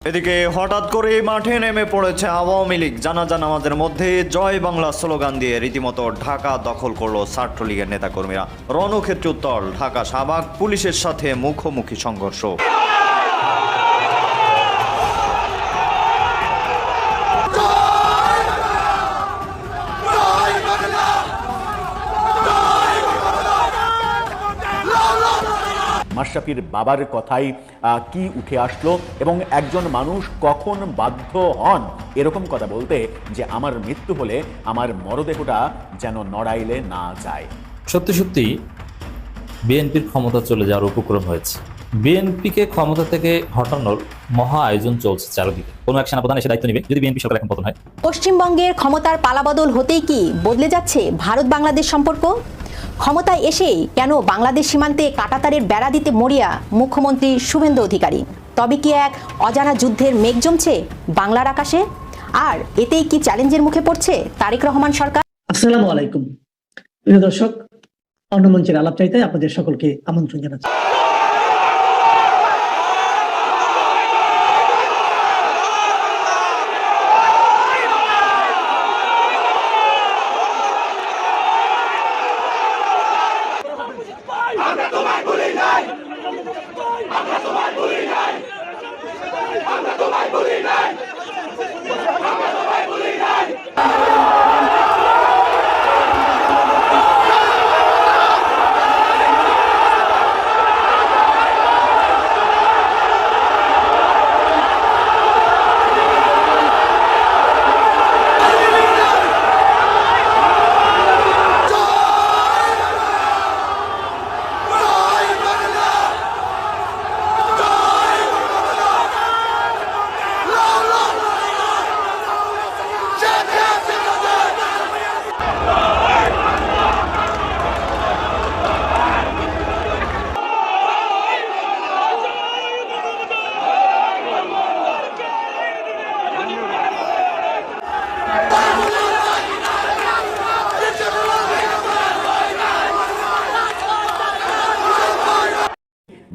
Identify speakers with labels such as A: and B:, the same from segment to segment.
A: এদিকে হঠাৎ করে মাঠে নেমে পড়েছে আওয়ামী লীগ। জানাজা নামাজের মধ্যে জয় বাংলা স্লোগান দিয়ে রীতিমতো ঢাকা দখল করলো ছাত্রলীগের নেতাকর্মীরা। রণক্ষেত্র উত্তল ঢাকা শাহবাগ, পুলিশের সাথে মুখোমুখি সংঘর্ষ।
B: মাশরাফির বাবার কথাই কি উঠে আসলো এবং একজন মানুষ কখন বাধ্য হন এরকম কথা বলতে যে আমার মৃত্যু হলে আমার মরদেহটা যেন নড়াইলে না যায়।
C: সত্যি সত্যি বিএনপির ক্ষমতা চলে যাওয়ার উপক্রম হয়েছে। বিএনপিকে ক্ষমতা থেকে হটানোর মহা আয়োজন চলছে চারদিকে। কোনো এক সেনাপ্রধান এসে দায়িত্ব নেবে যদি বিএনপি সরকার এখন পতন হয়।
D: পশ্চিমবঙ্গের ক্ষমতার পালাবদল হতেই কি বদলে যাচ্ছে ভারত বাংলাদেশ সম্পর্ক? ক্ষমতায় এসেই কেন বাংলাদেশ সীমান্তে কাঁটাতারের বেড়া দিতে মরিয়া মুখ্যমন্ত্রী শুভেন্দু অধিকারী? তবে কি এক অজানা যুদ্ধের মেঘ জমছে বাংলার আকাশে? আর এতেই কি চ্যালেঞ্জের মুখে পড়ছে তারেক রহমান সরকার?
E: আসসালামু আলাইকুম প্রিয় দর্শক, অন্যমঞ্চের আলাপচারিতে আপনাদের সকলকে আমন্ত্রণ জানাচ্ছি।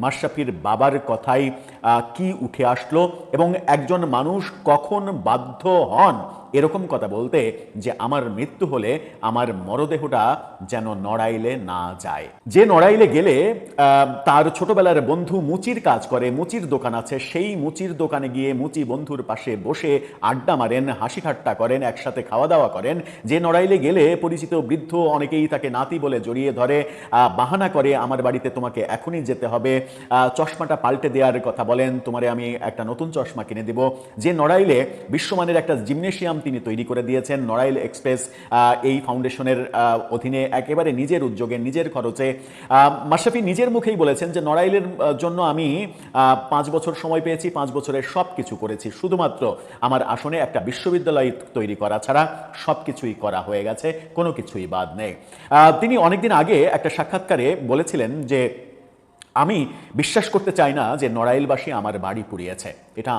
B: মাশরাফির বাবার কথাই কি উঠে আসলো এবং একজন মানুষ কখন বাধ্য হন এরকম কথা বলতে যে আমার মৃত্যু হলে আমার মরদেহটা যেন নড়াইলে না যায়। যে নড়াইলে গেলে তার ছোটবেলার বন্ধু মুচির কাজ করে, মুচির দোকান আছে, সেই মুচির দোকানে গিয়ে মুচি বন্ধুর পাশে বসে আড্ডা মারেন, হাসি ঠাট্টা করেন, একসাথে খাওয়া দাওয়া করেন। যে নড়াইলে গেলে পরিচিত বৃদ্ধ অনেকেই তাকে নাতি বলে জড়িয়ে ধরে, বাহানা করে আমার বাড়িতে তোমাকে এখনই যেতে হবে, চশমাটা পাল্টে দেওয়ার কথা বলেন, তোমারে আমি একটা নতুন চশমা কিনে দেব। যে নড়াইলে বিশ্বমানের একটা জিমনেশিয়াম তিনি তৈরি করে দিয়েছেন, নড়াইল এক্সপ্রেস এই ফাউন্ডেশনের অধীনে একেবারে নিজের উদ্যোগে নিজের খরচে। মাশরাফি নিজের মুখেই বলেছেন যে নড়াইলের জন্য আমি 5 বছর সময় পেয়েছি, 5 বছরের সব কিছু করেছি, শুধুমাত্র আমার আসনে একটা বিশ্ববিদ্যালয় তৈরি করা ছাড়া সব কিছুই করা হয়ে গেছে, কোনো কিছুই বাদ নেই। তিনি অনেকদিন আগে একটা সাক্ষাৎকারে বলেছিলেন যে আমি বিশ্বাস করতে চাই না যে নড়াইলবাসী আমার বাড়ি পুড়িয়েছে। এটা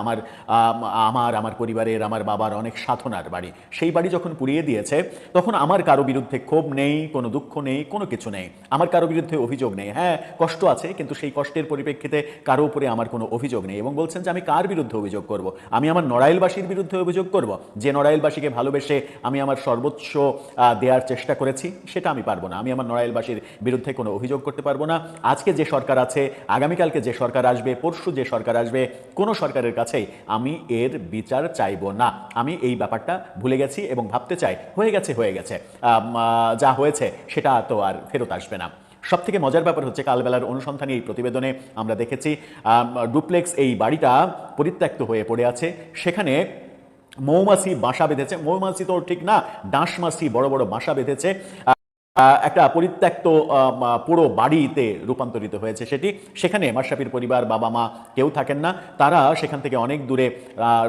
B: আমার পরিবারের, আমার বাবার অনেক সাধনার বাড়ি। সেই বাড়ি যখন পুড়িয়ে দিয়েছে তখন আমার কারো বিরুদ্ধে ক্ষোভ নেই, কোনো দুঃখ নেই, কোনো কিছু নেই, আমার কারো বিরুদ্ধে অভিযোগ নেই। হ্যাঁ, কষ্ট আছে, কিন্তু সেই কষ্টের পরিপ্রেক্ষিতে কারো উপরে আমার কোনো অভিযোগ নেই। এবং বলছেন যে আমি কার বিরুদ্ধে অভিযোগ করব? আমি আমার নড়াইলবাসীর বিরুদ্ধে অভিযোগ করব? যে নড়াইলবাসীকে ভালোবেসে আমি আমার সর্বোচ্চ দেওয়ার চেষ্টা করেছি সেটা আমি পারবো না। আমি আমার নড়াইলবাসীর বিরুদ্ধে কোনো অভিযোগ করতে পারবো না। আজকে যে সরকার আছে, আগামীকালকে যে সরকার আসবে, পরশু যে সরকার আসবে, কোনো সরকারের কাছেই আমি এর বিচার চাইব না। আমি এই ব্যাপারটা ভুলে গেছি এবং ভাবতে চাই হয়ে গেছে, যা হয়েছে সেটা তো আর ফেরত আসবে না। সব থেকে মজার ব্যাপার হচ্ছে কালবেলার অনুসন্ধানী এই প্রতিবেদনে আমরা দেখেছি ডুপ্লেক্স এই বাড়িটা পরিত্যক্ত হয়ে পড়ে আছে। সেখানে মৌমাছি বাসা বেঁধেছে, মৌমাছি তো ঠিক না, ডাঁশ মাছি বড় বড় বাসা বেঁধেছে। একটা পরিত্যক্ত পুরো বাড়িতে রূপান্তরিত হয়েছে সেটি। সেখানে মাশরাফির পরিবার, বাবা মা কেউ থাকেন না, তারা সেখান থেকে অনেক দূরে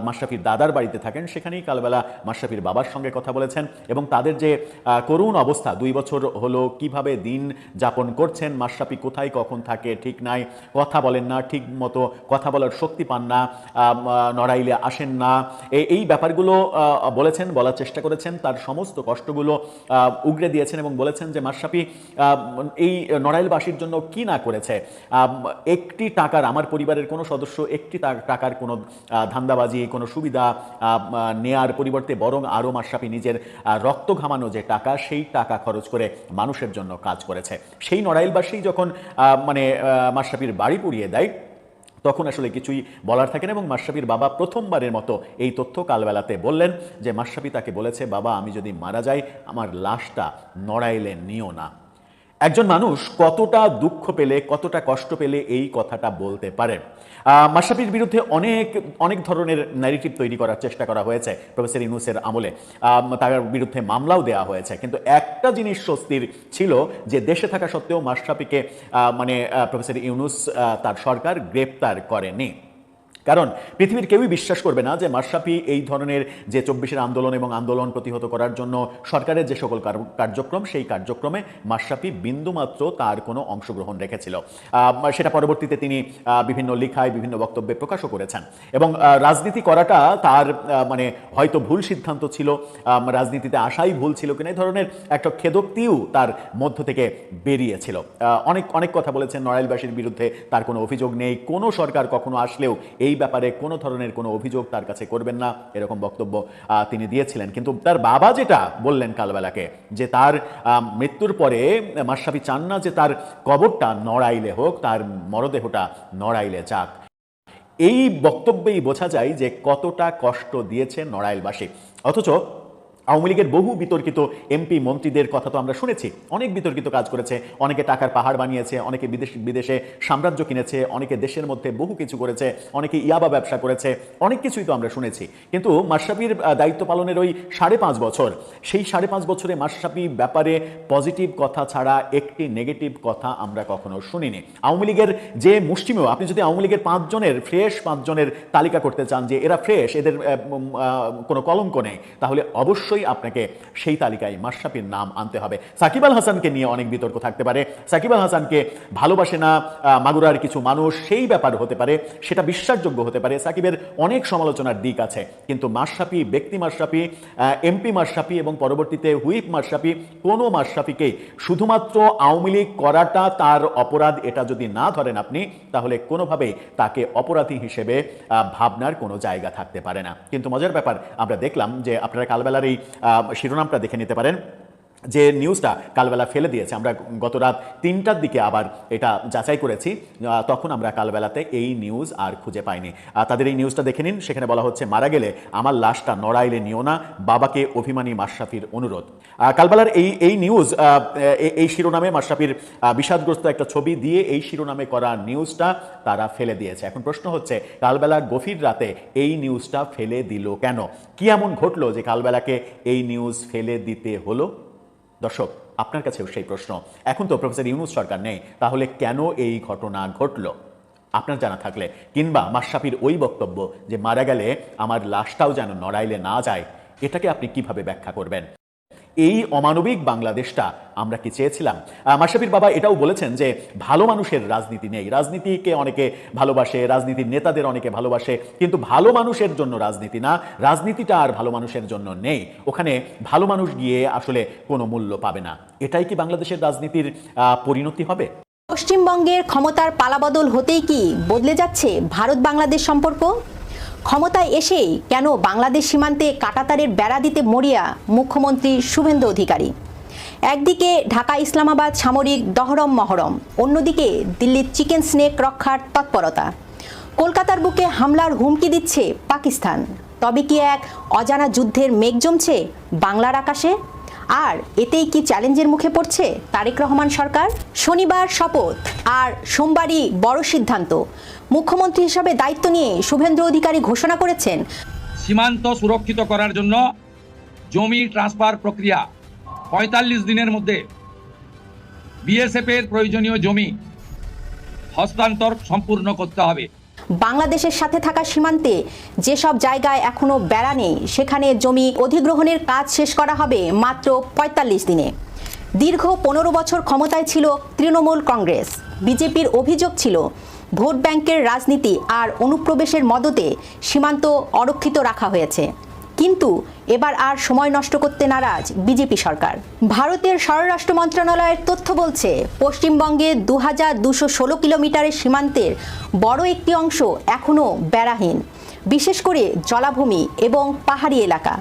B: মাশরাফির দাদার বাড়িতে থাকেন। সেখানেই কালবেলা মাশরাফির বাবার সঙ্গে কথা বলেছেন এবং তাদের যে করুণ অবস্থা, 2 বছর হলো কিভাবে দিন যাপন করছেন, মাশরাফি কোথায় কখন থাকে ঠিক নাই, কথা বলেন না ঠিক মতো, কথা বলার শক্তি পান না, নড়াইলে আসেন না, এই ব্যাপারগুলো বলেছেন, বলার চেষ্টা করেছেন, তার সমস্ত কষ্টগুলো উগরে দিয়েছেন এবং বলেছেন বলেছেন যে মাশরাফি এই নড়াইলবাসীর জন্য কি না করেছে। একটি টাকার, আমার পরিবারের কোনো সদস্য একটি টাকার কোনো ধান্দাবাজি, কোনো সুবিধা নেয়ার পরিবর্তে বরং আরও মাশরাফি নিজের রক্ত ঘামানো যে টাকা, সেই টাকা খরচ করে মানুষের জন্য কাজ করেছে। সেই নড়াইলবাসী যখন মাশরাফির বাড়ি পুড়িয়ে দেয়, তখন আসলে কিছুই বলার থাকে না। এবং মাশরাফির বাবা প্রথমবারের মতো এই তথ্য কালবেলাতে বললেন যে মাশরাফি তাকে বলেছে, বাবা আমি যদি মারা যাই আমার লাশটা নড়াইলে নিও না। একজন মানুষ কতটা দুঃখ পেলে, কতটা কষ্ট পেলে এই কথাটা বলতে পারে। মাশরাফির বিরুদ্ধে অনেক ধরনের ন্যারেটিভ তৈরি করার চেষ্টা করা হয়েছে প্রফেসর ইউনূসের আমলে, তার বিরুদ্ধে মামলাও দেওয়া হয়েছে। কিন্তু একটা জিনিস স্বস্তির ছিল যে দেশে থাকা সত্ত্বেও মাশরাফিকে প্রফেসর ইউনূস তার সরকার গ্রেপ্তার করেনি। কারণ পৃথিবীর কেউই বিশ্বাস করবে না যে মাশরাফি এই ধরনের যে 24-এর আন্দোলন এবং আন্দোলন প্রতিহত করার জন্য সরকারের যে সকল কার্যক্রম, সেই কার্যক্রমে মাশরাফি বিন্দুমাত্র তার কোনো অংশগ্রহণ রেখেছিল। সেটা পরবর্তীতে তিনি বিভিন্ন লেখায়, বিভিন্ন বক্তব্যে প্রকাশও করেছেন। এবং রাজনীতি করাটা তার হয়তো ভুল সিদ্ধান্ত ছিল, রাজনীতিতে আসাই ভুল ছিল কিনা, এই ধরনের একটা খেদোক্তিও তার মধ্য থেকে বেরিয়েছিল। অনেক কথা বলেছেন নড়াইলবাসীর বিরুদ্ধে তার কোনো অভিযোগ নেই, কোনো সরকার কখনো আসলেও এই ব্যাপারে কোনো ধরনের কোনো অভিযোগ তার কাছে করবেন না, এরকম বক্তব্য তিনি দিয়েছিলেন। কিন্তু তার বাবা যেটা বললেন কালবেলাকে, যে তার মৃত্যুর পরে মাশরাফি চান না যে তার কবরটা নড়াইলে হোক, তার মরদেহটা নড়াইলে যাক। এই বক্তব্যেই বোঝা যায় যে কতটা কষ্ট দিয়েছে নড়াইলবাসী। অথচ আওয়ামী লীগের বহু বিতর্কিত এমপি মন্ত্রীদের কথা তো আমরা শুনেছি, অনেক বিতর্কিত কাজ করেছে, অনেকে টাকার পাহাড় বানিয়েছে, অনেকে বিদেশে সাম্রাজ্য কিনেছে, অনেকে দেশের মধ্যে বহু কিছু করেছে, অনেকে ইয়াবা ব্যবসা করেছে, অনেক কিছুই তো আমরা শুনেছি। কিন্তু মাশরাফির দায়িত্ব পালনের ওই 5.5 বছর, সেই 5.5 বছরে মাশরাফি ব্যাপারে পজিটিভ কথা ছাড়া একটি নেগেটিভ কথা আমরা কখনো শুনিনি। আওয়ামী লীগের যে মুষ্টিমেয়, আপনি যদি আওয়ামী লীগের 5 জনের তালিকা করতে চান যে এরা ফ্রেশ, এদের কোনো কলঙ্ক নেই, তাহলে অবশ্যই আপনাকে সেই তালিকায় মাশরাফির নাম আনতে হবে। সাকিব আল হাসানকে নিয়ে অনেক বিতর্ক থাকতে পারে, সাকিব আল হাসানকে ভালোবাসে না মাগুরার কিছু মানুষ, সেই ব্যাপার হতে পারে, সেটা বিশ্বাসযোগ্য হতে পারে, সাকিবের অনেক সমালোচনার দিক আছে। কিন্তু মাশরাফি, ব্যক্তি মাশরাফি, এমপি মাশরাফি এবং পরবর্তীতে হুইপ মাশরাফি, কোনো মাশরাফিকে শুধুমাত্র আওয়ামী লীগ করাটা তার অপরাধ এটা যদি না ধরেন আপনি, তাহলে কোনোভাবেই তাকে অপরাধী হিসেবে ভাবনার কোনো জায়গা থাকতে পারে না। কিন্তু মজার ব্যাপার আমরা দেখলাম যে আপনারা কালবেলার এই শিরোনামটা দেখে নিতে পারেন, যে নিউজটা কালবেলা ফেলে দিয়েছে। আমরা গত রাত 3টার দিকে আবার এটা যাচাই করেছি, তখন আমরা কালবেলাতে এই নিউজ আর খুঁজে পাইনি। তাদের এই নিউজটা দেখে নিন, সেখানে বলা হচ্ছে, মারা গেলে আমার লাশটা নড়াইলে নিও না, বাবাকে অভিমানী মাশরাফির অনুরোধ। কালবেলার এই নিউজ, এই শিরোনামে মাশরাফির বিষাদগ্রস্ত একটা ছবি দিয়ে এই শিরোনামে করা নিউজটা তারা ফেলে দিয়েছে। এখন প্রশ্ন হচ্ছে, কালবেলা গভীর রাতে এই নিউজটা ফেলে দিল কেন? কি এমন ঘটলো যে কালবেলাকে এই নিউজ ফেলে দিতে হলো? দর্শক, আপনার কাছেও সেই প্রশ্ন। এখন তো প্রফেসর ইউনূস সরকার নেই, তাহলে কেন এই ঘটনা ঘটলো? আপনার জানা থাকলে, কিংবা মাশরাফির ওই বক্তব্য যে মারা গেলে আমার লাশটাও যেন নড়াইলে না যায়, এটাকে আপনি কিভাবে ব্যাখ্যা করবেন? এই অমানবিক বাংলাদেশটা আমরা কি চেয়েছিলাম? মাশরাফির বাবা এটাও বলেছেন যে ভালো মানুষের রাজনীতি নেই, রাজনীতিকে অনেকে ভালোবাসে, রাজনীতির নেতাদের অনেকে ভালোবাসে, কিন্তু ভালো মানুষের জন্য রাজনীতি না, রাজনীতিটা আর ভালো মানুষের জন্য নেই, ওখানে ভালো মানুষ গিয়ে আসলে কোনো মূল্য পাবে না। এটাই কি বাংলাদেশের রাজনীতির পরিণতি হবে?
D: পশ্চিমবঙ্গের ক্ষমতার পালাবদল হতেই কি বদলে যাচ্ছে ভারত বাংলাদেশ সম্পর্ক? ক্ষমতায় এসেই কেন বাংলাদেশ সীমান্তে কাঁটাতারের বেড়া দিতে মরিয়া মুখ্যমন্ত্রী শুভেন্দু অধিকারী? একদিকে ঢাকা ইসলামাবাদ সামরিক দহরম মহরম, অন্যদিকে দিল্লির চিকেন স্নেক রক্ষার তৎপরতা। কলকাতার বুকে হামলার হুমকি দিচ্ছে পাকিস্তান। তবে কি এক অজানা যুদ্ধের মেঘ জমছে বাংলার আকাশে? আর এতেই কি চ্যালেঞ্জের মুখে পড়ছে তারেক রহমান সরকার? শনিবার শপথ আর সোমবারই বড় সিদ্ধান্ত। মুখ্যমন্ত্রী হিসাবে দায়িত্ব নিয়ে শুভেন্দু অধিকারী ঘোষণা করেছেন,
F: সীমান্ত সুরক্ষিত করার জন্য জমি ট্রান্সফার প্রক্রিয়া 45 দিনের মধ্যে বিএসএফ এর প্রয়োজনীয় জমি হস্তান্তর সম্পূর্ণ করতে হবে।
D: বাংলাদেশের সাথে থাকা সীমান্তে যেসব জায়গায় এখনো বেড়া নেই, সেখানে জমি অধিগ্রহণের কাজ শেষ করা হবে মাত্র 45 দিনে। দীর্ঘ 15 বছর ক্ষমতায় ছিল তৃণমূল কংগ্রেস। বিজেপির অভিযোগ ছিল ভোট ব্যাংকের রাজনীতি আর অনুপ্রবেশের মদতে সীমান্ত অরক্ষিত রাখা হয়েছে। কিন্তু এবার আর সময় নষ্ট করতে নারাজ বিজেপি সরকার। ভারতের স্বরাষ্ট্র মন্ত্রণালয়ের তথ্য বলছে, পশ্চিমবঙ্গে 2216 কিলোমিটারের সীমান্তের বড় একটি অংশ এখনও বেড়াহীন, বিশেষ করে জলাভূমি এবং পাহাড়ি এলাকা।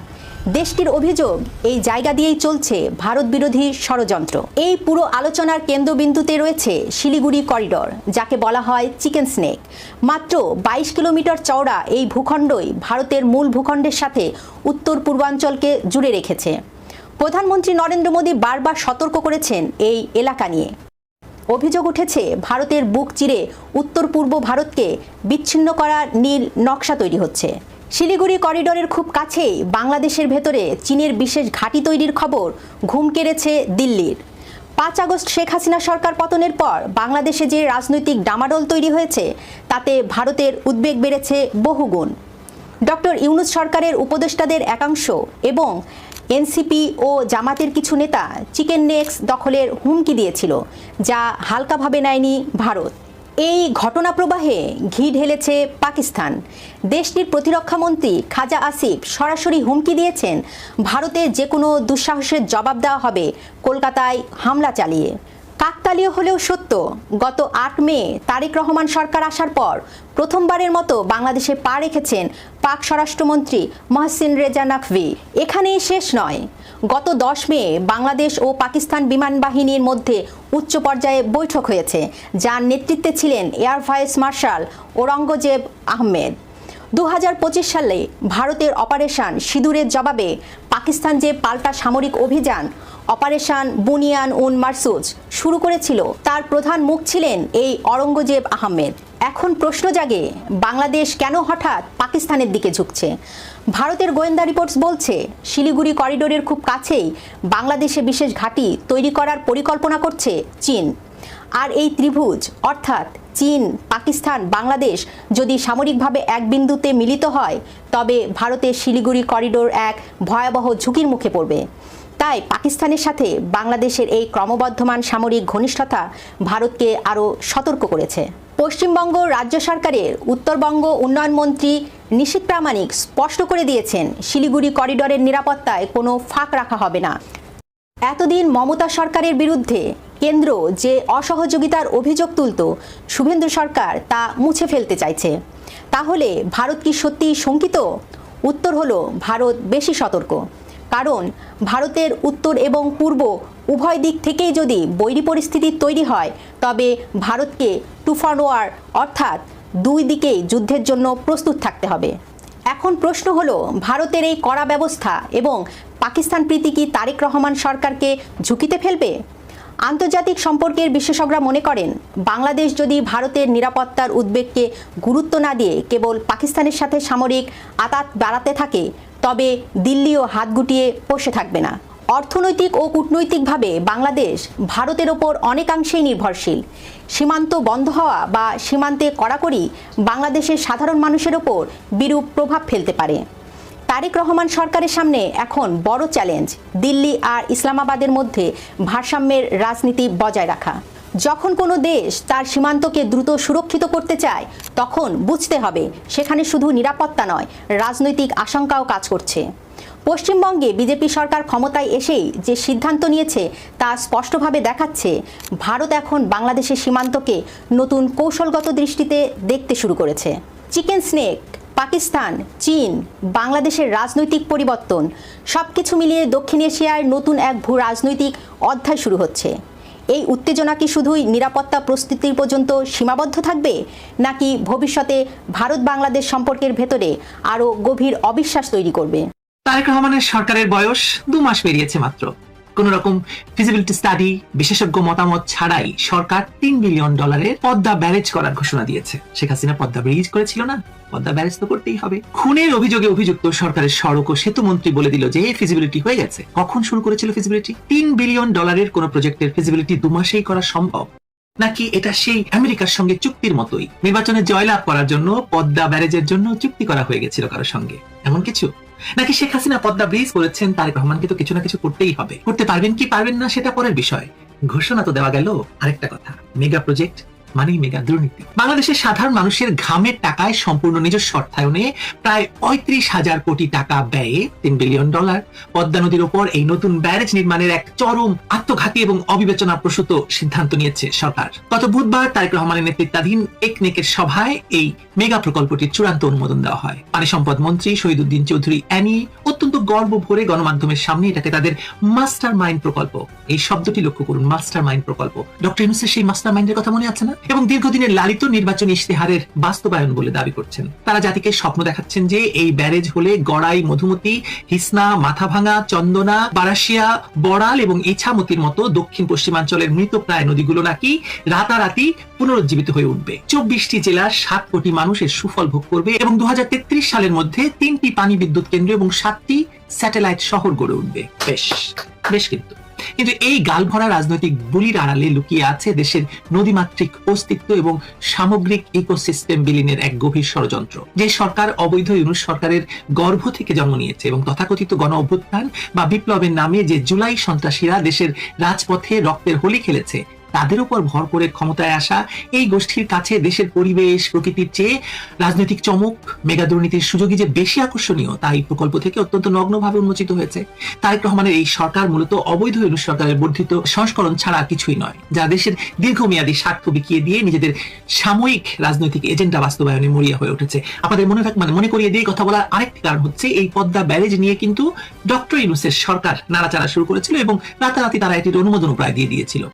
D: দেশটির অভিযোগ, এই জায়গা দিয়েই চলছে ভারত বিরোধী ষড়যন্ত্র। এই পুরো আলোচনার কেন্দ্রবিন্দুতে রয়েছে শিলিগুড়ি করিডোর, যাকে বলা হয় চিকেন স্নেক। মাত্র 22 কিলোমিটার চওড়া এই ভূখণ্ডই ভারতের মূল ভূখণ্ডের সাথে উত্তর পূর্বাঞ্চলকে জুড়ে রেখেছে। প্রধানমন্ত্রী নরেন্দ্র মোদী বারবার সতর্ক করেছেন এই এলাকা নিয়ে। অভিযোগ উঠেছে, ভারতের বুক চিরে উত্তর পূর্ব ভারতকে বিচ্ছিন্ন করার নীল নকশা তৈরি হচ্ছে। শিলিগুড়ি করিডোরের খুব কাছেই বাংলাদেশের ভেতরে চীনের বিশেষ ঘাঁটি তৈরির খবর ঘুম কেড়েছে দিল্লির। 5 আগস্ট শেখ হাসিনা সরকার পতনের পর বাংলাদেশে যে রাজনৈতিক ডামাডোল তৈরি হয়েছে, তাতে ভারতের উদ্বেগ বেড়েছে বহুগুণ। ডক্টর ইউনূস সরকারের উপদেষ্টাদের একাংশ এবং এনসিপি ও জামাতের কিছু নেতা চিকেন নেক্স দখলের হুমকি দিয়েছিল, যা হালকাভাবে নেয়নি ভারত। এই ঘটনা প্রবাহে ঘি ঢেলেছে পাকিস্তান। দেশটির প্রতিরক্ষা মন্ত্রী খাজা আসিফ সরাসরি হুমকি দিয়েছেন, ভারতে যে কোনো দুঃসাহসের জবাব দেওয়া হবে কলকাতায় হামলা চালিয়ে। কাকতালীয় হলেও সত্য, গত 8 মে তারেক রহমান সরকার আসার পর প্রথমবারের মতো বাংলাদেশে পা রেখেছেন পাক স্বরাষ্ট্রমন্ত্রী মহসিন রেজা নকভি। এখানেই শেষ নয়, গত 10 মে বাংলাদেশ ও পাকিস্তান বিমান বাহিনীর মধ্যে উচ্চ পর্যায়ে বৈঠক হয়েছে, যার নেতৃত্বে ছিলেন air vice marshal Aurangzeb Ahmed. 2025 সালে ভারতের অপারেশন সিঁদুরের জবাবে পাকিস্তান যে পাল্টা সামরিক অভিযান অপারেশন বুনিয়ান উন মারসুজ শুরু করেছিল, তার প্রধান মুখ ছিলেন এই ঔরঙ্গজেব আহমেদ। এখন প্রশ্ন জাগে, বাংলাদেশ কেন হঠাৎ পাকিস্তানের দিকে ঝুঁকছে? ভারতের গোয়েন্দা রিপোর্টস বলছে, শিলিগুড়ি করিডোরের খুব কাছেই বাংলাদেশে বিশেষ ঘাঁটি তৈরি করার পরিকল্পনা করছে চীন। আর এই ত্রিভুজ অর্থাৎ চীন, পাকিস্তান, বাংলাদেশ যদি সামরিকভাবে এক বিন্দুতে মিলিত হয়, তবে ভারতের শিলিগুড়ি করিডোর এক ভয়াবহ ঝুঁকির মুখে পড়বে। তাই পাকিস্তানের সাথে বাংলাদেশের এই ক্রমবর্ধমান সামরিক ঘনিষ্ঠতা ভারতকে আরও সতর্ক করেছে। পশ্চিমবঙ্গ রাজ্য সরকারের উত্তরবঙ্গ উন্নয়ন মন্ত্রী নিশীথ প্রামাণিক স্পষ্ট করে দিয়েছেন, শিলিগুড়ি করিডোরের নিরাপত্তায় কোনো ফাঁক রাখা হবে না। এতদিন মমতা সরকারের বিরুদ্ধে কেন্দ্র যে অসহযোগিতার অভিযোগ তুলত, শুভেন্দু সরকার তা মুছে ফেলতে চাইছে। তাহলে ভারত কি সত্যিই শঙ্কিত? উত্তর হলো, ভারত বেশি সতর্ক। কারণ ভারতের উত্তর এবং পূর্ব উভয় দিক থেকেই যদি বৈরী পরিস্থিতি তৈরি হয়, তবে ভারতকে টু ফর ওয়ার অর্থাৎ দুই দিকেই যুদ্ধের জন্য প্রস্তুত থাকতে হবে। এখন প্রশ্ন হলো, ভারতের এই কড়া ব্যবস্থা এবং পাকিস্তান প্রীতি কি তারেক রহমান সরকারকে ঝুঁকিতে ফেলবে? আন্তর্জাতিক সম্পর্কের বিশেষজ্ঞরা মনে করেন, বাংলাদেশ যদি ভারতের নিরাপত্তার উদ্বেগকে গুরুত্ব না দিয়ে কেবল পাকিস্তানের সাথে সামরিক আতাত বাড়াতে থাকে, তবে দিল্লিও হাত গুটিয়ে বসে থাকবে না। অর্থনৈতিক ও কূটনৈতিকভাবে বাংলাদেশ ভারতের ওপর অনেকাংশেই নির্ভরশীল। সীমান্ত বন্ধ হওয়া বা সীমান্তে কড়াকড়ি বাংলাদেশের সাধারণ মানুষের ওপর বিরূপ প্রভাব ফেলতে পারে। তারেক রহমান সরকারের সামনে এখন বড় চ্যালেঞ্জ দিল্লি আর ইসলামাবাদের মধ্যে ভারসাম্যের রাজনীতি বজায় রাখা। যখন কোনো দেশ তার সীমান্তকে দ্রুত সুরক্ষিত করতে চায়, তখন বুঝতে হবে সেখানে শুধু নিরাপত্তা নয়, রাজনৈতিক আশঙ্কাও কাজ করছে। পশ্চিমবঙ্গে বিজেপি সরকার ক্ষমতায় এসেই যে সিদ্ধান্ত নিয়েছে, তা স্পষ্টভাবে দেখাচ্ছে ভারত এখন বাংলাদেশের সীমান্তকে নতুন কৌশলগত দৃষ্টিতে দেখতে শুরু করেছে। চিকেন স্নেক, পাকিস্তান, চীন, বাংলাদেশের রাজনৈতিক পরিবর্তন সবকিছু মিলিয়ে দক্ষিণ এশিয়ার নতুন এক ভূ রাজনৈতিক অধ্যায় শুরু হচ্ছে। এই উত্তেজনা কি শুধুই নিরাপত্তা প্রস্তুতির পর্যন্ত সীমাবদ্ধ থাকবে, নাকি ভবিষ্যতে ভারত বাংলাদেশ সম্পর্কের ভেতরে আরও গভীর অবিশ্বাস তৈরি করবে?
G: তারেক রহমানের সরকারের বয়স 2 মাস পেরিয়েছে মাত্র। কোন রকম ফিজিবিলিটি স্টাডি, বিশেষজ্ঞ মতামত ছাড়াই সরকার $3 বিলিয়ন পদ্মা ব্যারেজ করার ঘোষণা দিয়েছে। শেখ হাসিনা পদ্মা ব্রিজ করেছিল না, পদ্মা ব্যারেজ তো করতেই হবে। খুনের অভিযোগে অভিযুক্ত সরকারের সড়ক ও সেতু মন্ত্রী বলে দিল যে ফিজিবিলিটি হয়ে গেছে। কখন শুরু করেছিল ফিজিবিলিটি? $3 বিলিয়ন কোন প্রজেক্টের ফিজিবিলিটি 2 মাসেই করা সম্ভব? নাকি এটা সেই আমেরিকার সঙ্গে চুক্তির মতোই নির্বাচনে জয়লাভ করার জন্য পদ্মা ব্যারেজের জন্য চুক্তি করা হয়ে গেছিল কারোর সঙ্গে, এমন কিছু? নাকি শেখ হাসিনা পদ্মা ব্রিজ করেছেন, তারেক রহমানকে তো কিছু না কিছু করতেই হবে। করতে পারবেন কি পারবেন না সেটা পরের বিষয়, ঘোষণা তো দেওয়া গেল। আরেকটা কথা, মেগা প্রজেক্ট মানেই মেগা দুর্নীতি। বাংলাদেশের সাধারণ মানুষের ঘামের টাকায় সম্পূর্ণ নিজস্ব অর্থায়নে প্রায় 35,000 কোটি টাকা ব্যয়ে $3 বিলিয়ন পদ্মা নদীর ওপর এই নতুন ব্যারেজ নির্মাণের এক চরম আত্মঘাতী এবং অবিবেচনা প্রসূত সিদ্ধান্ত নিয়েছে সরকার। গত বুধবার তারেক রহমানের নেতৃত্বাধীন একনেকের সভায় এই মেগা প্রকল্পটির চূড়ান্ত অনুমোদন দেওয়া হয়। পানি সম্পদ মন্ত্রী শহীদুদ্দিন চৌধুরী অ্যানি অত্যন্ত গর্ব ভরে গণমাধ্যমের সামনে এটাকে তাদের মাস্টার মাইন্ড প্রকল্প, এই শব্দটি লক্ষ্য করুন, মাস্টার মাইন্ড প্রকল্প, ডক্টর ইউনূসের সেই মাস্টার মাইন্ডের কথা মনে আছে না, এবং দীর্ঘদিনের লালিত নির্বাচনী ইশতেহারের বাস্তবায়ন বলে দাবি করছেন। তারা জাতিকে স্বপ্ন দেখাচ্ছেন যে এই ব্যারেজ হলে গড়াই, মধুমতি, হিসনা, মাথাভাঙা, চন্দনা, বারাশিয়া, বড়াল এবং ইছামতির মতো দক্ষিণ পশ্চিমাঞ্চলের মৃতপ্রায় নদীগুলো নাকি রাতারাতি পুনরুজ্জীবিত হয়ে উঠবে। 24টি জেলার 7 কোটি মানুষের সুফল ভোগ করবে এবং 2033 সালের মধ্যে 3টি পানি বিদ্যুৎ কেন্দ্র এবং 7টি স্যাটেলাইট শহর গড়ে উঠবে। বেশ কিন্তু এই গালভরা রাজনৈতিক বুলির আড়ালে লুকিয়ে আছে দেশের নদীমাতৃক অস্তিত্ব এবং সামগ্রিক ইকোসিস্টেম বিলীনের এক গভীর ষড়যন্ত্র। যে সরকার অবৈধ ইউনূস সরকারের গর্ভ থেকে জন্ম নিয়েছে এবং তথাকথিত গণ অভ্যুত্থান বা বিপ্লবের নামে যে জুলাই সন্ত্রাসীরা দেশের রাজপথে রক্তের হোলি খেলেছে, তাদের উপর ভর করে ক্ষমতায় আসা এই গোষ্ঠীর কাছে দেশের পরিবেশ, প্রকৃতির চেয়ে রাজনৈতিক চমক, মেগা দুর্নীতির সুযোগই যে বেশি আকর্ষণীয় তা এই প্রকল্প থেকে অত্যন্ত নগ্নভাবে উন্মোচিত হয়েছে। তারেক রহমানের এই সরকার মূলত অবৈধ ইউনূস সরকারের বর্ধিত সংস্করণ ছাড়া কিছুই নয়, যা দেশের দীর্ঘমেয়াদী স্বার্থ বিকিয়ে দিয়ে নিজেদের সাময়িক রাজনৈতিক এজেন্ডা বাস্তবায়নে মরিয়া হয়ে উঠেছে। আপনাদের মনে করিয়ে দিয়ে কথা বলার আরেকটি কারণ হচ্ছে এই পদ্মা ব্যারেজ নিয়ে কিন্তু ডক্টর ইউনূসের সরকার নাড়াচাড়া শুরু করেছিল এবং রাতারাতি তারা এটির অনুমোদন প্রায় দিয়ে দিয়েছিল।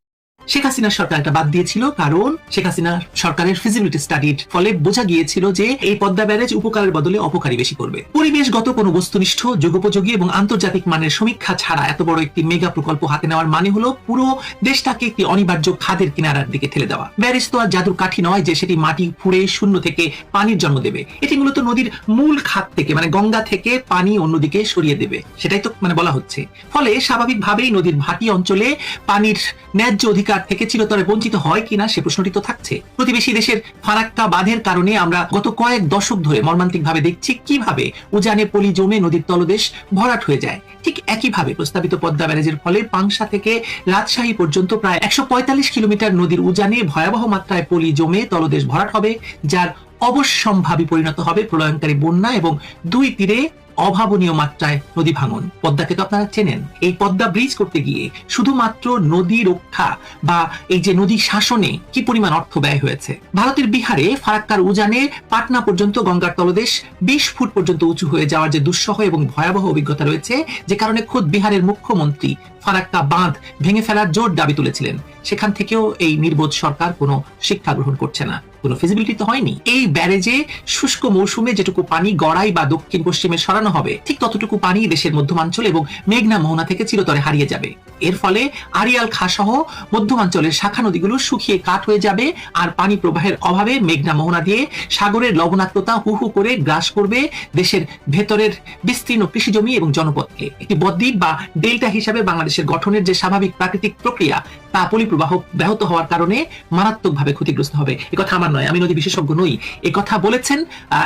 G: শেখ হাসিনার সরকার এটা বাদ দিয়েছিল, কারণ শেখ হাসিনার সরকারের ফিজিবিলিটি স্টাডির ফলে বোঝা গিয়েছিল যে এই পদ্মা ব্যারেজ উপকারের বদলে অপকারী বেশি করবে। পরিবেশগত কোনো বস্তুনিষ্ঠ, যুগোপযোগী এবং আন্তর্জাতিক মানের সমীক্ষা ছাড়া এত বড় একটি মেগা প্রকল্প হাতে নেওয়ার মানে হলো পুরো দেশটাকে একটি অনিবার্য খাদের কিনারার দিকে ঠেলে দেওয়া। ব্যারেজ তো আর জাদুর কাঠি নয় যে সেটি মাটি ফুঁড়ে শূন্য থেকে পানির জন্ম দেবে। এটি মূলত নদীর মূল খাত থেকে, মানে গঙ্গা থেকে পানি অন্যদিকে সরিয়ে দেবে, সেটাই তো বলা হচ্ছে। ফলে স্বাভাবিকভাবেই নদীর ভাটি অঞ্চলে পানির ন্যায্য অধিকার থেকে চিরতরে বঞ্চিত হয় কিনা সে প্রশ্নটি তো থাকছে। প্রতিবেশী দেশের ফারাক্কা বাঁধের কারণে আমরা গত কয়েক দশক ধরে মর্মান্তিক ভাবে দেখছি কিভাবে উজানে পলি জমে নদীর তলদেশ ভরাট হয়ে যায়। ঠিক একইভাবে প্রস্তাবিত পদ্মা ব্যারেজের ফলে পাংশা থেকে রাজশাহী পর্যন্ত প্রায় 145 কিলোমিটার নদীর উজানে ভয়াবহ মাত্রায় পলি জমে তলদেশ ভরাট হবে, যার অবশ্যম্ভাবী পরিণত হবে প্রলয়ঙ্কারী বন্যা এবং দুই তীরে অভাবনীয় মাত্রায় নদী ভাঙন। পদ্মাকে তো আপনারা চেনেন। এই পদ্মা ব্রিজ করতে গিয়ে শুধুমাত্র নদী রক্ষা বা এই যে নদী শাসনে কি পরিমাণ অর্থ ব্যয় হয়েছে। ভারতের বিহারে ফারাক্কার উজানে পাটনা পর্যন্ত গঙ্গার তলদেশ 20 ফুট পর্যন্ত উঁচু হয়ে যাওয়ার যে দুঃসহ এবং ভয়াবহ অভিজ্ঞতা রয়েছে, যে কারণে খোদ বিহারের মুখ্যমন্ত্রী ফারাক্কা বাঁধ ভেঙে ফেলার জোর দাবি তুলেছিলেন। সেখান থেকেও এই নির্বোধ সরকার কোনো শিক্ষা গ্রহণ করছে না, কোনো ফিজিবিলিটি তো হয়নি। এই ব্যারেজে শুষ্ক মৌসুমে যেটুকু পানি গড়াই বা দক্ষিণ পশ্চিমে সরানো হবে, ঠিক ততটুকু পানি দেশের মধ্যাঞ্চল এবং মেঘনা মোহনা থেকে চিরতরে হারিয়ে যাবে। এর ফলে আড়িয়াল খাঁ সহ মধ্যাঞ্চলের শাখা নদীগুলো শুকিয়ে কাঠ হয়ে যাবে, আর পানি প্রবাহের অভাবে মেঘনা মোহনা দিয়ে সাগরের লবণাক্ততা হু হু করে গ্রাস করবে দেশের ভেতরের বিস্তীর্ণ কৃষিজমি এবং জনপদকে। একটি বদ্বীপ বা ডেল্টা হিসাবে বাংলাদেশের গঠনের যে স্বাভাবিক প্রাকৃতিক প্রক্রিয়া তা পলিপ্রবাহ ব্যাহত হওয়ার কারণে মারাত্মকভাবে ক্ষতিগ্রস্ত হবে। এ কথা আমার নয়, আমি নদী বিশেষজ্ঞ নই। এ কথা বলেছেন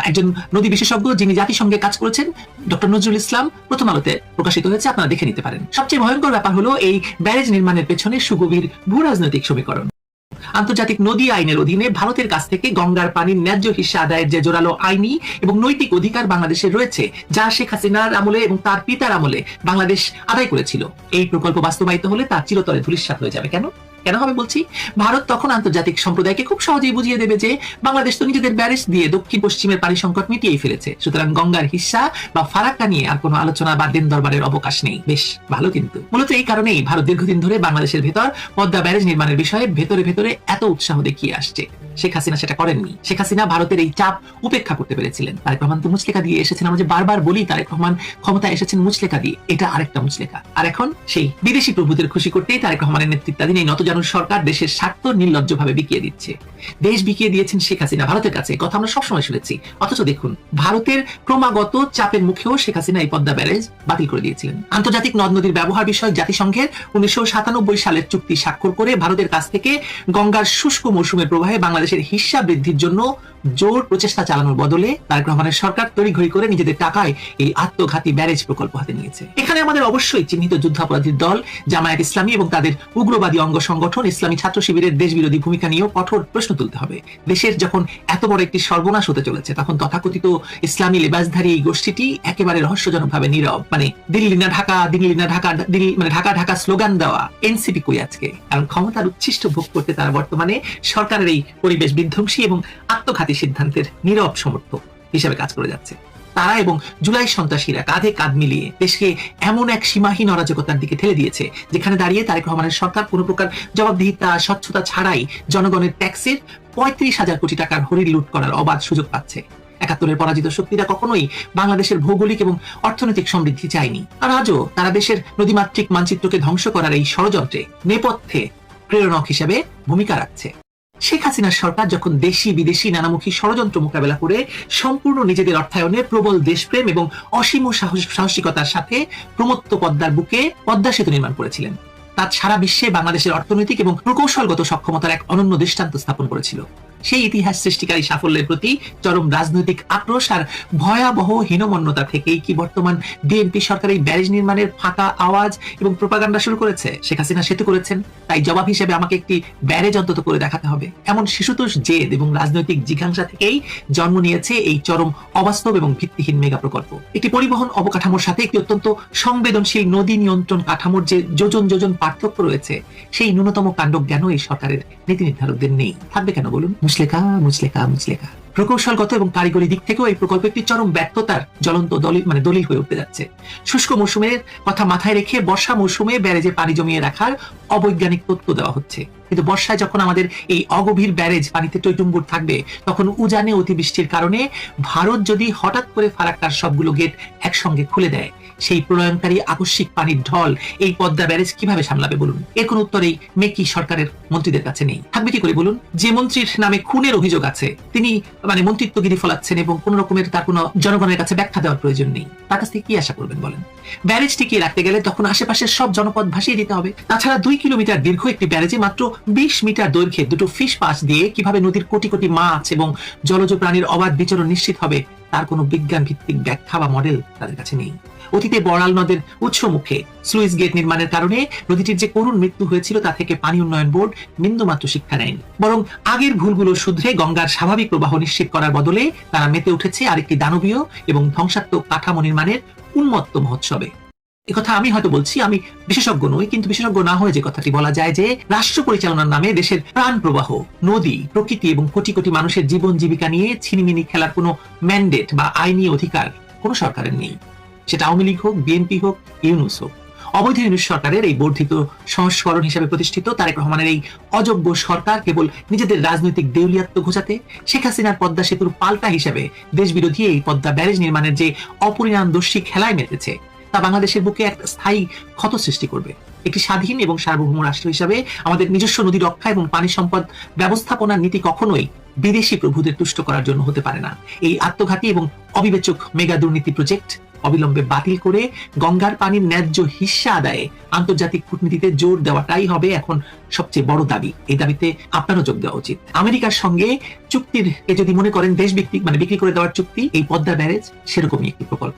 G: একজন নদী বিশেষজ্ঞ যিনি জাতিসংঘে কাজ করেছেন, ডক্টর নজরুল ইসলাম। প্রথম আলোতে প্রকাশিত হয়েছে, আপনারা দেখে নিতে পারেন। সবচেয়ে ভয়ঙ্কর ব্যাপার হলো এই ব্যারেজ নির্মাণের পেছনে সুগভীর ভূ রাজনৈতিক সমীকরণ। আন্তর্জাতিক নদী আইনের অধীনে ভারতের কাছ থেকে গঙ্গার পানির ন্যায্য হিস্সা আদায়ের যে জোরালো আইনি এবং নৈতিক অধিকার বাংলাদেশের রয়েছে, যা শেখ হাসিনার আমলে এবং তার পিতার আমলে বাংলাদেশ আদায় করেছিল, এই প্রকল্প বাস্তবায়িত হলে তা চিরতরে ধূলিসাৎ হয়ে যাবে। কেন হবে বলছি? ভারত তখন আন্তর্জাতিক সম্প্রদায়কে খুব সহজেই বুঝিয়ে দেবে যে বাংলাদেশ তো নিজেদের ব্যারেজ দিয়ে দক্ষিণ পশ্চিমের পানি সংকট মিটিয়ে ফেলেছে, সুতরাং গঙ্গার হিস্সা বা ফারাক্কা নিয়ে আর কোনো আলোচনা বা দিন দরবারের অবকাশ নেই। বেশ ভালো। কিন্তু মূলত এই কারণেই ভারত দীর্ঘদিন ধরে বাংলাদেশের ভেতর পদ্মা ব্যারেজ নির্মাণের বিষয়ে ভেতরে ভেতরে এত উৎসাহ দেখিয়ে আসছে। শেখ হাসিনা সেটা করেননি। শেখ হাসিনা ভারতের এই চাপ উপেক্ষা করতে পেরেছিলেন। তারেক রহমান তো মুচলেখা দিয়ে এসেছেন। আমরা যে বারবার বলি তারেক রহমান ক্ষমতায় এসেছেন মুচলেখা দিয়ে, এটা আরেকটা মুচলেখা। আর এখন সেই বিদেশি প্রভুদের খুশি করতেই তারেক রহমানের নেতৃত্বাধীন এই নতজানু সরকার দেশের স্বার্থ নির্লজ্জভাবে বিকিয়ে দিচ্ছে। দেশ বিকিয়ে দিয়েছেন শেখ হাসিনা ভারতের কাছে, কথা আমরা সবসময় শুনেছি। অথচ দেখুন, ভারতের ক্রমাগত চাপের মুখেও শেখ হাসিনা এই পদ্মা ব্যারেজ বাতিল করে দিয়েছিলেন। আন্তর্জাতিক নদ নদীর ব্যবহার বিষয়ক জাতিসংঘের 1997 সালের চুক্তি স্বাক্ষর করে ভারতের কাছ থেকে গঙ্গার শুষ্ক মৌসুমের প্রবাহে বাংলাদেশের হিস্সা বৃদ্ধির জন্য জোর প্রচেষ্টা চালানোর বদলে তারেক রহমানের সরকার তড়িঘড়ি করে নিজেদের টাকায় এই আত্মঘাতী ব্যারেজ প্রকল্প হাতে নিয়েছে। এখানে আমাদের অবশ্যই চিহ্নিত যুদ্ধাপরাধীর দল জামায়াত ইসলামী এবং তাদের উগ্রবাদী অঙ্গ সংগঠন ইসলামী ছাত্র শিবিরের দেশবিরোধী ভূমিকা নিয়েও কঠোর প্রশ্ন তুলতে হবে। দেশের যখন এত বড় একটি সর্বনাশ হতে চলেছে, তখন তথাকথিত ইসলামী লেবাসধারী এই গোষ্ঠীটি একেবারে রহস্যজনকভাবে নীরব। মানে দিল্লি না ঢাকা, দিল্লি না ঢাকা, দিল্লি মানে ঢাকা ঢাকা স্লোগান দেওয়া এনসিপি কই আজকে? কারণ ক্ষমতার উচ্ছিষ্ট ভোগ করতে তারা বর্তমানে সরকারের এই পরিবেশ বিধ্বংসী এবং আত্মঘাতী সিদ্ধান্তের নীরব সমর্থক হিসেবে কাজ করে যাচ্ছে। তারা এবং জুলাই সন্ত্রাসীরা কাঁধে কাঁধ মিলিয়ে দেশকে এমন এক সীমাহীন অরাজকতার দিকে ঠেলে দিয়েছে, যেখানে দাঁড়িয়ে তারেক রহমানের সরকার কোনো প্রকার জবাবদিহিতা, স্বচ্ছতা ছাড়াই জনগণের ট্যাক্সের 35,000 কোটি টাকার হরির লুট করার অবাধ সুযোগ পাচ্ছে। 71-এর পরাজিত শক্তিরা কখনোই বাংলাদেশের ভৌগোলিক এবং অর্থনৈতিক সমৃদ্ধি চায়নি। আর আজও তারা দেশের নদীমাতৃক মানচিত্রকে ধ্বংস করার এই ষড়যন্ত্রে নেপথ্যে প্রেরণক হিসেবে ভূমিকা রাখছে। শেখ হাসিনার সরকার যখন দেশি বিদেশি নানামুখী ষড়যন্ত্র মোকাবেলা করে সম্পূর্ণ নিজেদের অর্থায়নে প্রবল দেশপ্রেম এবং অসীম সাহসিকতার সাথে প্রমত্ত পদ্মার বুকে পদ্মা সেতু নির্মাণ করেছিলেন, তা সারা বিশ্বে বাংলাদেশের অর্থনৈতিক এবং প্রকৌশলগত সক্ষমতার এক অনন্য দৃষ্টান্ত স্থাপন করেছিল। সেই ইতিহাস সৃষ্টিকারী সাফল্যের প্রতি চরম রাজনৈতিক আক্রোশ আর ভয়াবহ হীনমন্যতা থেকেই কি বর্তমান বিএনপি সরকার এই ব্যারেজ নির্মাণের ফাঁকা আওয়াজ এবং প্রোপাগান্ডা শুরু করেছে? শেখ হাসিনা সেতু করেছেন, তাই জবাব হিসেবে আমাকে একটি ব্যারেজ অন্তত করে দেখাতে হবে। এমন শিশুতোষ জেদ এবং রাজনৈতিক জিজ্ঞাসা থেকেই জন্ম নিয়েছে এই চরম অবাস্তব এবং ভিত্তিহীন মেগা প্রকল্প। একটি পরিবহন অবকাঠামোর সাথে একটি অত্যন্ত সংবেদনশীল নদী নিয়ন্ত্রণ কাঠামোর যে যোজন যোজন পার্থক্য রয়েছে, সেই ন্যূনতম কাণ্ডজ্ঞান এই সরকারের নীতি নির্ধারকদের নেই। থাকবে কেন বলুন? মুচলেখা মুচলেখা মুচলেখা। প্রকৌশলগত এবং কারিগরি দিক থেকেও এই প্রকল্প একটি চরম ব্যর্থতার জ্বলন্ত দলিল হয়ে উঠতে যাচ্ছে। শুষ্ক মৌসুমের কথা মাথায় রেখে বর্ষা মৌসুমে ব্যারেজে পানি জমিয়ে রাখার অবৈজ্ঞানিক তথ্য দেওয়া হচ্ছে, কিন্তু বর্ষায় যখন আমাদের এই অগভীর ব্যারেজ পানিতে টইটুম্বুর থাকবে, তখন উজানে অতিবৃষ্টির কারণে ভারত যদি হঠাৎ করে ফারাক্কার সবগুলো গেট একসঙ্গে খুলে দেয়, সেই প্রলয়নকারী আকস্মিক পানির ঢল এই পদ্মা ব্যারেজ কিভাবে সামলাবে বলুন? এর কোন উত্তর এই মেকি সরকারের মন্ত্রীদের কাছে নেই। থাকবে কি করে বলুন? যে মন্ত্রীর নামে খুনের অভিযোগ আছে, তিনি মানে মন্ত্রিত্বগিরি ফলাচ্ছেন এবং কোন রকমের তার কোনো জনগণের কাছে ব্যাখ্যা দেওয়ার প্রয়োজন নেই। তার কাছ থেকে কি আশা করবেন বলেন? ব্যারেজ টিকিয়ে রাখতে গেলে তখন আশেপাশের সব জনপদ ভাসিয়ে দিতে হবে। তাছাড়া 2 কিলোমিটার দীর্ঘ একটি ব্যারেজে মাত্র 20 মিটার দৈর্ঘ্যে দুটো ফিশ পাস দিয়ে কিভাবে নদীর কোটি কোটি মাছ এবং জলজ প্রাণীর অবাধ বিচরণ নিশ্চিত হবে, তার কোনো বিজ্ঞান ভিত্তিক ব্যাখ্যা বা মডেল তাদের কাছে নেই। অতীতে বড়াল নদের উৎস মুখে স্লুইস গেট নির্মাণের কারণে নদীটির যে করুণ মৃত্যু হয়েছিল, তা থেকে পানি উন্নয়ন বোর্ড বিন্দুমাত্র শিক্ষা নেয়নি, বরং আগের ভুলগুলো শুধরে গঙ্গার স্বাভাবিক প্রবাহ নিশ্চিত করার বদলে তারা মেতে উঠেছে আরেকটি দানবীয় এবং ধ্বংসাত্মক কাঠামো নির্মাণের উন্মত্ত মহোৎসবে। একথা আমি হয়তো বলছি, আমি বিশেষজ্ঞ নই, কিন্তু বিশেষজ্ঞ না হয়ে যে কথাটি বলা যায় যে রাষ্ট্র পরিচালনার নামে দেশের প্রাণ প্রবাহ, নদী, প্রকৃতি এবং কোটি কোটি মানুষের জীবন জীবিকা নিয়ে ছিনিমিনি খেলার কোনো ম্যান্ডেট বা আইনি অধিকার কোনো সরকারের নেই। সেটা আওয়ামী লীগ হোক, বিএনপি হোক, ইউনূস হোক। অবৈধ ইউনূস সরকারের এই বর্ধিত সংস্করণ হিসেবে প্রতিষ্ঠিত তারেক রহমানের এই অযোগ্য সরকার কেবল নিজেদের রাজনৈতিক দেউলিয়াত্ব ঘোচাতে শেখ হাসিনার পদ্মা সেতুর পাল্টা হিসেবে দেশবিরোধী এই পদ্মা ব্যারেজ নির্মাণের যে অপরিণামদর্শী খেলায় মেতেছে, তা বাংলাদেশের বুকে এক স্থায়ী ক্ষত সৃষ্টি করবে। একটি স্বাধীন এবং সার্বভৌম রাষ্ট্র হিসাবে আমাদের নিজস্ব নদী রক্ষা এবং পানি সম্পদ ব্যবস্থাপনার নীতি কখনোই বিদেশি প্রভুদের তুষ্ট করার জন্য হতে পারে না। এই আত্মঘাতী এবং অবিবেচক মেগা দুর্নীতি প্রজেক্ট অবিলম্বে বাতিল করে গঙ্গার পানির ন্যায্য হিস্সা আদায়ে আন্তর্জাতিক কূটনীতিতে জোর দেওয়াটাই হবে এখন সবচেয়ে বড় দাবি। এই দাবিতে আপনারও যোগ দেওয়া উচিত। আমেরিকার সঙ্গে চুক্তির যদি মনে করেন দেশ বিক্রি করে দেওয়ার চুক্তি এই পদ্মা ব্যারেজ সেরকমই একটি প্রকল্প।